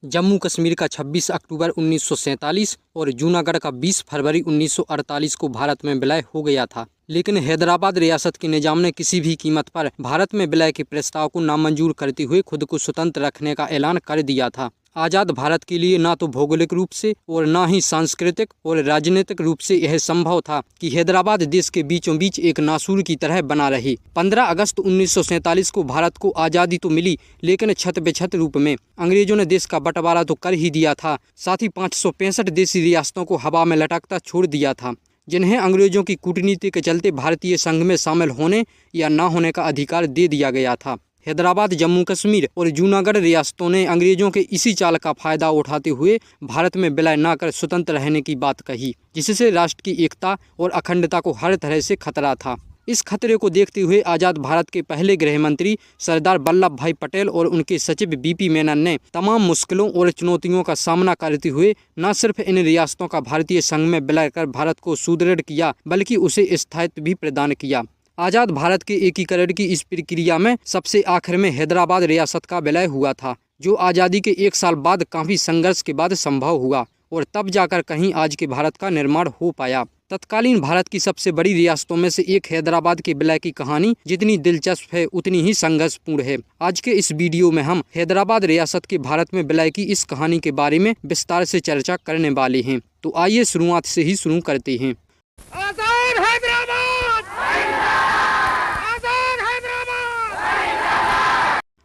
जम्मू कश्मीर का 26 अक्टूबर 1947 और जूनागढ़ का 20 फरवरी 1948 को भारत में विलय हो गया था। लेकिन हैदराबाद रियासत के निजाम ने किसी भी कीमत पर भारत में विलय के प्रस्ताव को नामंजूर करते हुए खुद को स्वतंत्र रखने का ऐलान कर दिया था। आज़ाद भारत के लिए ना तो भौगोलिक रूप से और ना ही सांस्कृतिक और राजनीतिक रूप से यह संभव था कि हैदराबाद देश के बीचों बीच एक नासूर की तरह बना रहे। 15 अगस्त 1947 को भारत को आज़ादी तो मिली, लेकिन छत बेछत रूप में। अंग्रेजों ने देश का बंटवारा तो कर ही दिया था, साथ ही 565 देशी रियासतों को हवा में लटकता छोड़ दिया था, जिन्हें अंग्रेजों की कूटनीति के चलते भारतीय संघ में शामिल होने या न होने का अधिकार दे दिया गया था। हैदराबाद, जम्मू कश्मीर और जूनागढ़ रियासतों ने अंग्रेजों के इसी चाल का फायदा उठाते हुए भारत में विलय न कर स्वतंत्र रहने की बात कही, जिससे राष्ट्र की एकता और अखंडता को हर तरह से खतरा था। इस खतरे को देखते हुए आज़ाद भारत के पहले गृह मंत्री सरदार वल्लभ भाई पटेल और उनके सचिव बीपी मेनन ने तमाम मुश्किलों और चुनौतियों का सामना करते हुए न सिर्फ इन रियासतों का भारतीय संघ में विलय कर भारत को सुदृढ़ किया, बल्कि उसे स्थायित्व भी प्रदान किया। आज़ाद भारत के एकीकरण की इस प्रक्रिया में सबसे आखिर में हैदराबाद रियासत का विलय हुआ था, जो आज़ादी के 1 साल बाद काफ़ी संघर्ष के बाद संभव हुआ और तब जाकर कहीं आज के भारत का निर्माण हो पाया। तत्कालीन भारत की सबसे बड़ी रियासतों में से एक हैदराबाद के विलय की कहानी जितनी दिलचस्प है उतनी ही संघर्षपूर्ण है। आज के इस वीडियो में हम हैदराबाद रियासत के भारत में विलय की इस कहानी के बारे में विस्तार से चर्चा करने वाले हैं। तो आइए शुरुआत से ही शुरू करते हैं।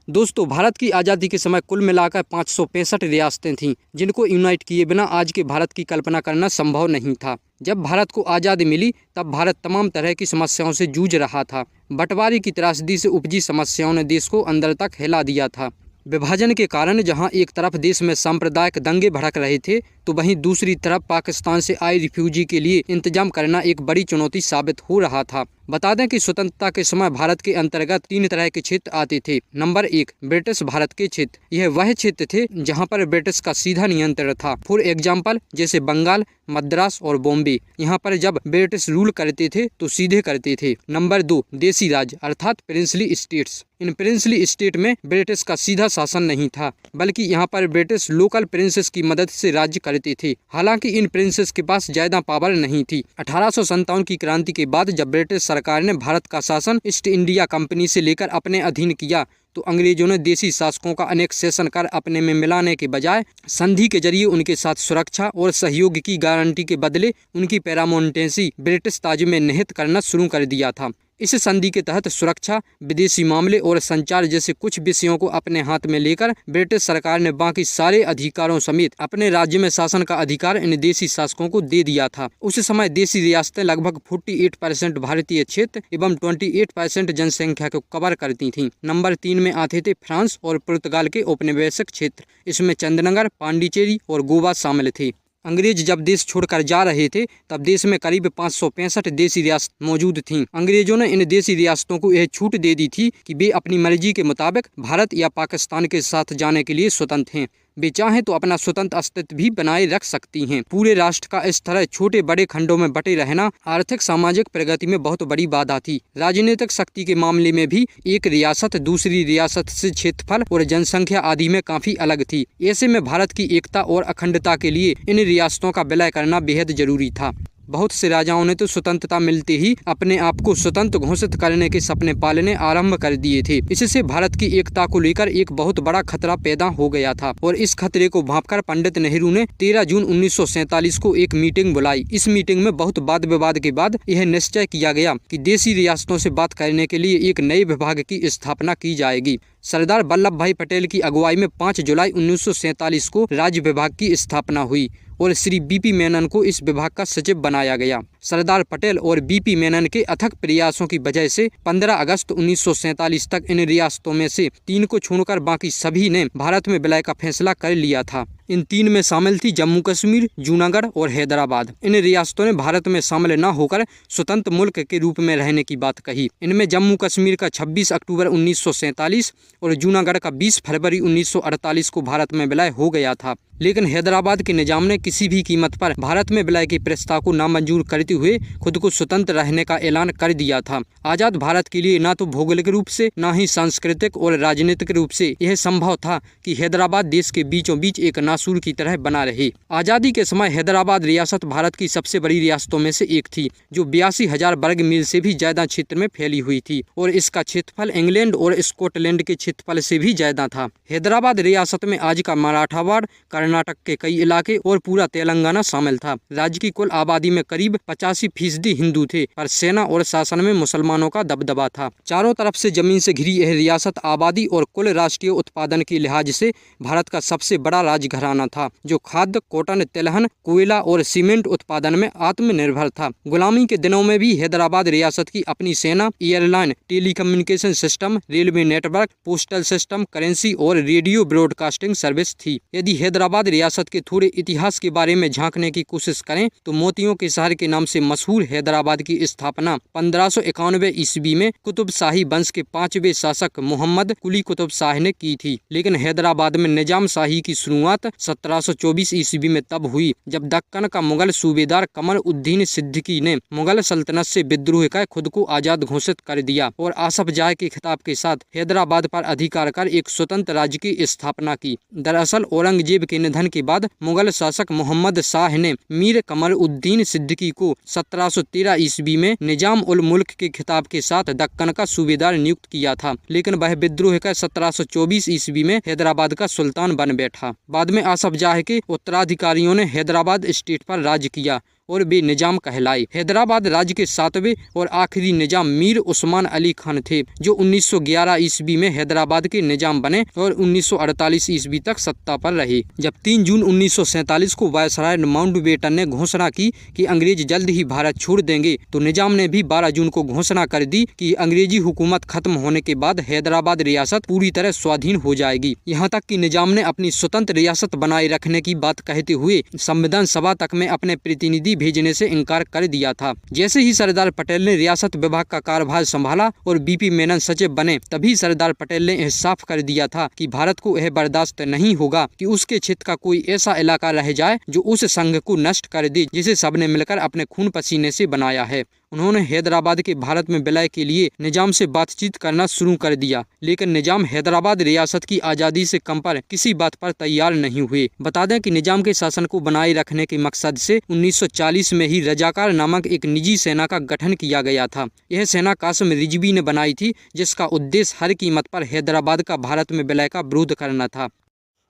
दोस्तों, भारत की आज़ादी के समय कुल मिलाकर 565 रियासतें थीं, जिनको यूनाइट किए बिना आज के भारत की कल्पना करना संभव नहीं था। जब भारत को आज़ादी मिली तब भारत तमाम तरह की समस्याओं से जूझ रहा था। बंटवारे की त्रासदी से उपजी समस्याओं ने देश को अंदर तक हिला दिया था। विभाजन के कारण जहां एक तरफ देश में सांप्रदायिक दंगे भड़क रहे थे, तो वहीं दूसरी तरफ पाकिस्तान से आए रिफ्यूजी के लिए इंतजाम करना एक बड़ी चुनौती साबित हो रहा था। बता दें कि स्वतंत्रता के समय भारत के अंतर्गत 3 तरह के क्षेत्र आते थे। नंबर 1, ब्रिटिश भारत के क्षेत्र। यह वह क्षेत्र थे जहां पर ब्रिटिश का सीधा नियंत्रण था। फॉर एग्जाम्पल, जैसे बंगाल, मद्रास और बॉम्बे। यहाँ पर जब ब्रिटिश रूल करते थे तो सीधे करते थे। नंबर 2, देसी राज्य अर्थात प्रिंसली स्टेट्स। इन प्रिंसली स्टेट में ब्रिटिश का सीधा शासन नहीं था, बल्कि यहाँ पर ब्रिटिश लोकल प्रिंसेस की मदद से राज्य करते थे। हालांकि इन प्रिंसेस के पास ज्यादा पावर नहीं थी। 1857 की क्रांति के बाद जब ब्रिटिश सरकार ने भारत का शासन ईस्ट इंडिया कंपनी से लेकर अपने अधीन किया, तो अंग्रेजों ने देसी शासकों का अनेक्सेशन कर अपने में मिलाने के बजाय संधि के जरिए उनके साथ सुरक्षा और सहयोग की गारंटी के बदले उनकी पैरामोन्टेंसी ब्रिटिश ताज में निहित करना शुरू कर दिया था। इस संधि के तहत सुरक्षा, विदेशी मामले और संचार जैसे कुछ विषयों को अपने हाथ में लेकर ब्रिटिश सरकार ने बाकी सारे अधिकारों समेत अपने राज्य में शासन का अधिकार इन देशी शासकों को दे दिया था। उस समय देशी रियासतें लगभग 48% भारतीय क्षेत्र एवं 28% जनसंख्या को कवर करती थीं। नंबर 3 में आते थे फ्रांस और पुर्तगाल के औपनिवेशिक क्षेत्र। इसमें चंदनगर, पांडिचेरी और गोवा शामिल थे। अंग्रेज जब देश छोड़कर जा रहे थे तब देश में करीब 565 देशी रियासत मौजूद थीं। अंग्रेजों ने इन देशी रियासतों को यह छूट दे दी थी कि वे अपनी मर्जी के मुताबिक भारत या पाकिस्तान के साथ जाने के लिए स्वतंत्र हैं। वे चाहें तो अपना स्वतंत्र अस्तित्व भी बनाए रख सकती हैं। पूरे राष्ट्र का इस तरह छोटे बड़े खंडों में बटे रहना आर्थिक सामाजिक प्रगति में बहुत बड़ी बाधा थी। राजनीतिक शक्ति के मामले में भी एक रियासत दूसरी रियासत से क्षेत्रफल और जनसंख्या आदि में काफी अलग थी। ऐसे में भारत की एकता और अखंडता के लिए इन रियासतों का विलय करना बेहद जरूरी था। बहुत से राजाओं ने तो स्वतंत्रता मिलते ही अपने आप को स्वतंत्र घोषित करने के सपने पालने आरंभ कर दिए थे। इससे भारत की एकता को लेकर एक बहुत बड़ा खतरा पैदा हो गया था और इस खतरे को भांपकर पंडित नेहरू ने 13 जून 1947 को एक मीटिंग बुलाई। इस मीटिंग में बहुत वाद विवाद के बाद यह निश्चय किया गया कि देशी रियासतों से बात करने के लिए एक नए विभाग की स्थापना की जाएगी। सरदार वल्लभ भाई पटेल की अगुवाई में 5 जुलाई 1947 को राज्य विभाग की स्थापना हुई और श्री बीपी मेनन को इस विभाग का सचिव बनाया गया। सरदार पटेल और बीपी मेनन के अथक प्रयासों की वजह से 15 अगस्त 1947 तक इन रियासतों में से 3 को छोड़कर बाकी सभी ने भारत में विलय का फैसला कर लिया था। इन 3 में शामिल थी जम्मू कश्मीर, जूनागढ़ और हैदराबाद। इन रियासतों ने भारत में शामिल न होकर स्वतंत्र मुल्क के रूप में रहने की बात कही। इनमें जम्मू कश्मीर का 26 अक्टूबर 1947 और जूनागढ़ का 20 फरवरी 1948 को भारत में विलय हो गया था। लेकिन हैदराबाद के निजाम ने किसी भी कीमत पर भारत में विलय के प्रस्ताव को नामंजूर करते हुए खुद को स्वतंत्र रहने का ऐलान कर दिया था। आज़ाद भारत के लिए न तो भौगोलिक रूप से न ही सांस्कृतिक और राजनीतिक रूप से यह संभव था कि हैदराबाद देश के बीचों बीच एक नासूर की तरह बना रहे। आज़ादी के समय हैदराबाद रियासत भारत की सबसे बड़ी रियासतों में से एक थी, जो 82,000 वर्ग मील से भी ज्यादा क्षेत्र में फैली हुई थी और इसका क्षेत्रफल इंग्लैंड और स्कॉटलैंड के क्षेत्रफल से भी ज्यादा था। हैदराबाद रियासत में आज का मराठावाड़, कर्नाटक के कई इलाके और पूरा तेलंगाना शामिल था। राज्य की कुल आबादी में करीब 85% हिंदू थे, पर सेना और शासन में मुसलमानों का दबदबा था। चारों तरफ से जमीन से घिरी यह रियासत आबादी और कुल राष्ट्रीय उत्पादन के लिहाज से भारत का सबसे बड़ा राजघराना था, जो खाद्य, कॉटन, तिलहन, कोयला और सीमेंट उत्पादन में आत्मनिर्भर था। गुलामी के दिनों में भी हैदराबाद रियासत की अपनी सेना, airline, telecommunication system, railway network, postal system, currency और रेडियो ब्रॉडकास्टिंग सर्विस थी। यदि हैदराबाद रियासत के थोड़े इतिहास के बारे में झांकने की कोशिश करें तो मोतियों के शहर के नाम से मशहूर हैदराबाद की स्थापना 1591 ईस्वी में कुतुब शाही वंश के 5वें शासक मोहम्मद कुली कुतुब शाह ने की थी। लेकिन हैदराबाद में निजाम शाही की शुरुआत 1724 ईस्वी में तब हुई जब दक्कन का मुगल सूबेदार कमर उद्दीन सिद्दीकी ने मुगल सल्तनत से विद्रोह कर खुद को आजाद घोषित कर दिया और आसफ जाह के खिताब के साथ हैदराबाद पर अधिकार कर एक स्वतंत्र राज्य की स्थापना की। दरअसल औरंगजेब के निधन के बाद मुगल शासक मोहम्मद शाह ने मीर कमर उद्दीन सिद्दीकी को 1713 ईस्वी में निजाम उल मुल्क के खिताब के साथ दक्कन का सूबेदार नियुक्त किया था, लेकिन वह विद्रोह कर 1724 ईस्वी में हैदराबाद का सुल्तान बन बैठा। बाद में आसफ जाह के उत्तराधिकारियों ने हैदराबाद स्टेट पर राज किया और वे निजाम कहलाए। हैदराबाद राज्य के 7वें और आखिरी निजाम मीर उस्मान अली खान थे, जो 1911 ईस्वी में हैदराबाद के निजाम बने और 1948 ईस्वी तक सत्ता पर रहे। जब 3 जून 1947 को वायसराय माउंटबेटन ने घोषणा की कि अंग्रेज जल्द ही भारत छोड़ देंगे, तो निजाम ने भी 12 जून को घोषणा कर दी कि अंग्रेजी हुकूमत खत्म होने के बाद हैदराबाद रियासत पूरी तरह स्वाधीन हो जाएगी। यहाँ तक कि निजाम ने अपनी स्वतंत्र रियासत बनाए रखने की बात कहते हुए संविधान सभा तक में अपने प्रतिनिधि भेजने से इनकार कर दिया था। जैसे ही सरदार पटेल ने रियासत विभाग का कार्यभार संभाला और बीपी मेनन सचिव बने, तभी सरदार पटेल ने यह साफ कर दिया था कि भारत को यह बर्दाश्त नहीं होगा कि उसके क्षेत्र का कोई ऐसा इलाका रह जाए जो उस संघ को नष्ट कर दे जिसे सबने मिलकर अपने खून पसीने से बनाया है। उन्होंने हैदराबाद के भारत में विलय के लिए निजाम से बातचीत करना शुरू कर दिया, लेकिन निजाम हैदराबाद रियासत की आज़ादी से कम पर किसी बात पर तैयार नहीं हुए। बता दें कि निजाम के शासन को बनाए रखने के मकसद से 1940 में ही रजाकार नामक एक निजी सेना का गठन किया गया था। यह सेना कासिम रिजवी ने बनाई थी, जिसका उद्देश्य हर कीमत पर हैदराबाद का भारत में विलय का विरोध करना था।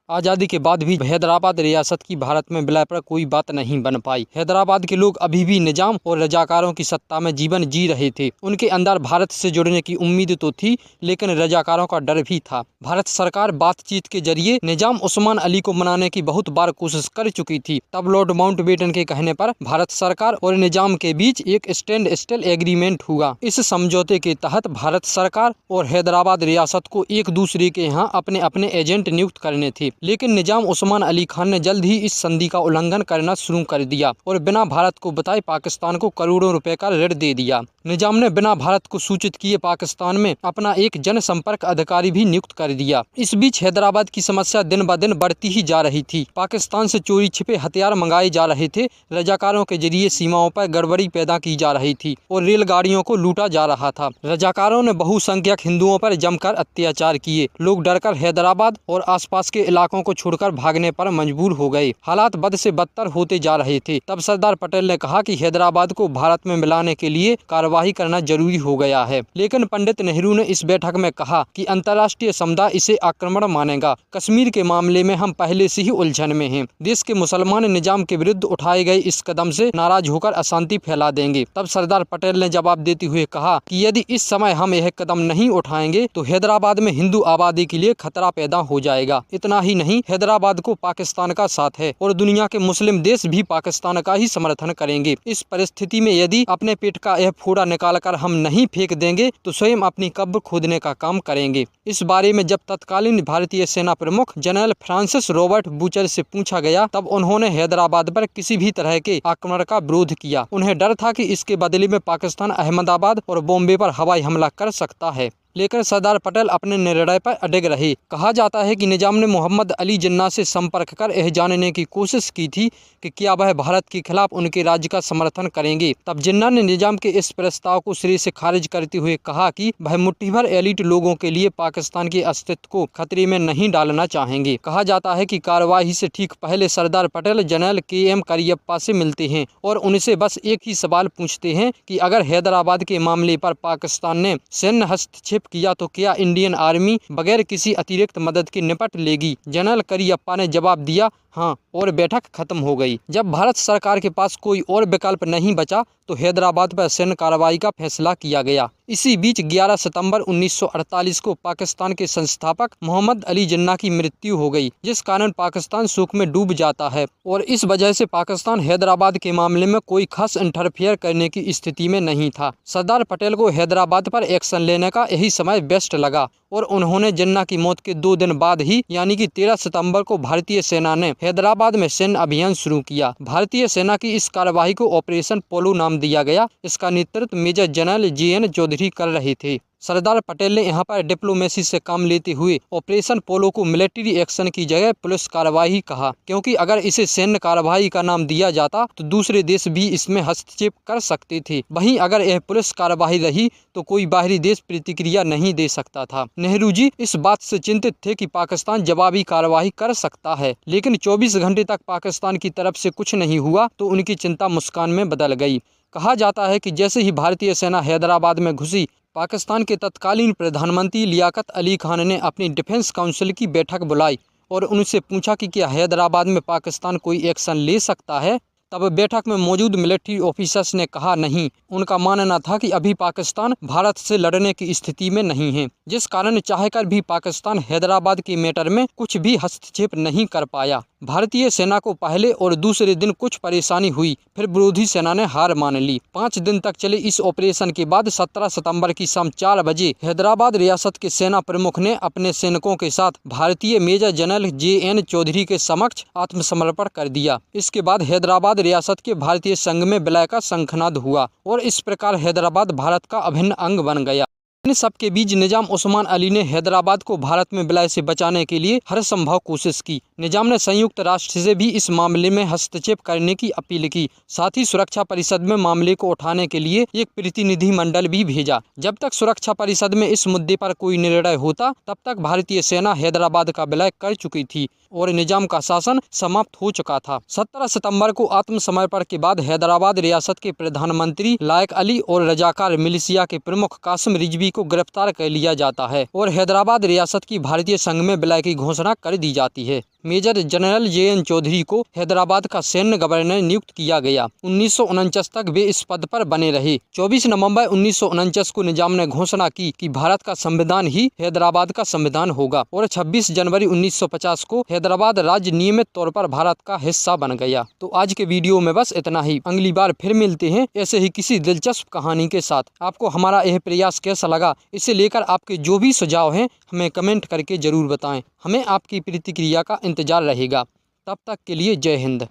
आज़ादी के बाद भी हैदराबाद रियासत की भारत में विलय पर कोई बात नहीं बन पाई। हैदराबाद के लोग अभी भी निजाम और रजाकारों की सत्ता में जीवन जी रहे थे। उनके अंदर भारत से जुड़ने की उम्मीद तो थी, लेकिन रजाकारों का डर भी था। भारत सरकार बातचीत के जरिए निजाम उस्मान अली को मनाने की बहुत बार कोशिश कर चुकी थी। तब लॉर्ड माउंटबेटन के कहने पर भारत सरकार और निजाम के बीच एक स्टैंड स्टिल एग्रीमेंट हुआ। इस समझौते के तहत भारत सरकार और हैदराबाद रियासत को एक दूसरे के यहाँ अपने अपने एजेंट नियुक्त करने थे, लेकिन निजाम उस्मान अली खान ने जल्द ही इस संधि का उल्लंघन करना शुरू कर दिया और बिना भारत को बताए पाकिस्तान को करोड़ों रुपए का ऋण दे दिया। निजाम ने बिना भारत को सूचित किए पाकिस्तान में अपना एक जनसंपर्क अधिकारी भी नियुक्त कर दिया। इस बीच हैदराबाद की समस्या दिन ब दिन बढ़ती ही जा रही थी। पाकिस्तान से चोरी छिपे हथियार मंगाए जा रहे थे, रजाकारों के जरिए सीमाओं पर गड़बड़ी पैदा की जा रही थी और रेलगाड़ियों को लूटा जा रहा था। रजाकारों ने बहुसंख्यक हिंदुओं पर जमकर अत्याचार किए। लोग डरकर हैदराबाद और आसपास के इलाकों को छोड़कर भागने पर मजबूर हो गए। हालात बद से बदतर होते जा रहे थे। तब सरदार पटेल ने कहा कि हैदराबाद को भारत में मिलाने के लिए कार्यवाही करना जरूरी हो गया है, लेकिन पंडित नेहरू ने इस बैठक में कहा कि अंतर्राष्ट्रीय समुदाय इसे आक्रमण मानेगा। कश्मीर के मामले में हम पहले से ही उलझन में हैं। देश के मुसलमान निजाम के विरुद्ध उठाए गए इस कदम से नाराज होकर अशांति फैला देंगे। तब सरदार पटेल ने जवाब देते हुए कहा कि यदि इस समय हम यह कदम नहीं उठाएंगे तो हैदराबाद में हिंदू आबादी के लिए खतरा पैदा हो जाएगा। इतना ही नहीं, हैदराबाद को पाकिस्तान का साथ है और दुनिया के मुस्लिम देश भी पाकिस्तान का ही समर्थन करेंगे। इस परिस्थिति में यदि अपने पेट का यह फोड़ा निकालकर हम नहीं फेंक देंगे तो स्वयं अपनी कब्र खोदने का काम करेंगे। इस बारे में जब तत्कालीन भारतीय सेना प्रमुख जनरल फ्रांसिस रॉबर्ट बूचर से पूछा गया, तब उन्होंने हैदराबाद पर किसी भी तरह के आक्रमण का विरोध किया। उन्हें डर था कि इसके बदले में पाकिस्तान अहमदाबाद और बॉम्बे पर हवाई हमला कर सकता है। लेकर सरदार पटेल अपने निर्णय पर अडिग रहे। कहा जाता है कि निजाम ने मोहम्मद अली जिन्ना से संपर्क कर यह जानने की कोशिश की थी कि क्या वह भारत के खिलाफ उनके राज्य का समर्थन करेंगे। तब जिन्ना ने निजाम के इस प्रस्ताव को सिरे से खारिज करते हुए कहा कि वह मुट्ठी भर एलिट लोगों के लिए पाकिस्तान के अस्तित्व को खतरे में नहीं डालना चाहेंगे। कहा जाता है कि कार्यवाही से ठीक पहले सरदार पटेल जनरल KM करियप्पा से मिलते हैं और उनसे बस एक ही सवाल पूछते हैं कि अगर हैदराबाद के मामले पर पाकिस्तान ने सैन्य हस्तक्षेप किया तो क्या इंडियन आर्मी बगैर किसी अतिरिक्त मदद के निपट लेगी। जनरल करियप्पा ने जवाब दिया हाँ, और बैठक खत्म हो गई। जब भारत सरकार के पास कोई और विकल्प नहीं बचा तो हैदराबाद पर सैन्य कार्रवाई का फैसला किया गया। इसी बीच 11 सितंबर 1948 को पाकिस्तान के संस्थापक मोहम्मद अली जिन्ना की मृत्यु हो गई, जिस कारण पाकिस्तान शोक में डूब जाता है और इस वजह से पाकिस्तान हैदराबाद के मामले में कोई खास इंटरफेयर करने की स्थिति में नहीं था। सरदार पटेल को हैदराबाद पर एक्शन लेने का यही समय बेस्ट लगा और उन्होंने जिन्ना की मौत के 2 दिन बाद ही यानी कि 13 सितंबर को भारतीय सेना ने हैदराबाद में सैन्य अभियान शुरू किया। भारतीय सेना की इस कार्यवाही को ऑपरेशन पोलो नाम दिया गया। इसका नेतृत्व मेजर जनरल JN चौधरी कर रहे थे। सरदार पटेल ने यहाँ पर डिप्लोमेसी से काम लेते हुए ऑपरेशन पोलो को मिलिट्री एक्शन की जगह पुलिस कार्रवाई कहा, क्योंकि अगर इसे सैन्य कार्रवाई का नाम दिया जाता तो दूसरे देश भी इसमें हस्तक्षेप कर सकते थे। वहीं अगर यह पुलिस कार्रवाई रही तो कोई बाहरी देश प्रतिक्रिया नहीं दे सकता था। नेहरू जी इस बात से चिंतित थे कि पाकिस्तान जवाबी कार्रवाई कर सकता है, लेकिन 24 घंटे तक पाकिस्तान की तरफ से कुछ नहीं हुआ तो उनकी चिंता मुस्कान में बदल गई। कहा जाता है कि जैसे ही भारतीय सेना हैदराबाद में घुसी, पाकिस्तान के तत्कालीन प्रधानमंत्री लियाकत अली खान ने अपनी डिफेंस काउंसिल की बैठक बुलाई और उनसे पूछा कि क्या हैदराबाद में पाकिस्तान कोई एक्शन ले सकता है। तब बैठक में मौजूद मिलिट्री ऑफिसर्स ने कहा नहीं। उनका मानना था कि अभी पाकिस्तान भारत से लड़ने की स्थिति में नहीं है, जिस कारण चाहकर भी पाकिस्तान हैदराबाद के मैटर में कुछ भी हस्तक्षेप नहीं कर पाया। भारतीय सेना को पहले और दूसरे दिन कुछ परेशानी हुई, फिर विरोधी सेना ने हार मान ली। 5 दिन तक चले इस ऑपरेशन के बाद 17 सितंबर की शाम 4 बजे हैदराबाद रियासत के सेना प्रमुख ने अपने सैनिकों के साथ भारतीय मेजर जनरल JN चौधरी के समक्ष आत्मसमर्पण कर दिया। इसके बाद हैदराबाद रियासत के भारतीय संघ में विलय का शंखनाद हुआ और इस प्रकार हैदराबाद भारत का अभिन्न अंग बन गया। इन सबके बीच निजाम उस्मान अली ने हैदराबाद को भारत में विलय से बचाने के लिए हर संभव कोशिश की। निजाम ने संयुक्त राष्ट्र से भी इस मामले में हस्तक्षेप करने की अपील की। साथ ही सुरक्षा परिषद में मामले को उठाने के लिए एक प्रतिनिधि मंडल भी भेजा। जब तक सुरक्षा परिषद में इस मुद्दे पर कोई निर्णय होता तब तक भारतीय सेना हैदराबाद का विलय कर चुकी थी और निजाम का शासन समाप्त हो चुका था। 17 सितंबर को आत्मसमर्पण के बाद हैदराबाद रियासत के प्रधानमंत्री लायक अली और रजाकार मिलिशिया के प्रमुख कासिम रिजवी को गिरफ्तार कर लिया जाता है और हैदराबाद रियासत की भारतीय संघ में विलय की घोषणा कर दी जाती है। मेजर जनरल JN चौधरी को हैदराबाद का सैन्य गवर्नर नियुक्त किया गया। 1949 तक वे इस पद पर बने रहे। 24 नवंबर 1949 को निजाम ने घोषणा की कि भारत का संविधान ही हैदराबाद का संविधान होगा और 26 जनवरी 1950 को हैदराबाद राज्य नियमित तौर पर भारत का हिस्सा बन गया। तो आज के वीडियो में बस इतना ही। अगली बार फिर मिलते हैं ऐसे ही किसी दिलचस्प कहानी के साथ। आपको हमारा यह प्रयास कैसा लगा, इसे लेकर आपके जो भी सुझाव हैं हमें कमेंट करके जरूर बताएं। हमें आपकी प्रतिक्रिया का इंतजार रहेगा। तब तक के लिए जय हिंद।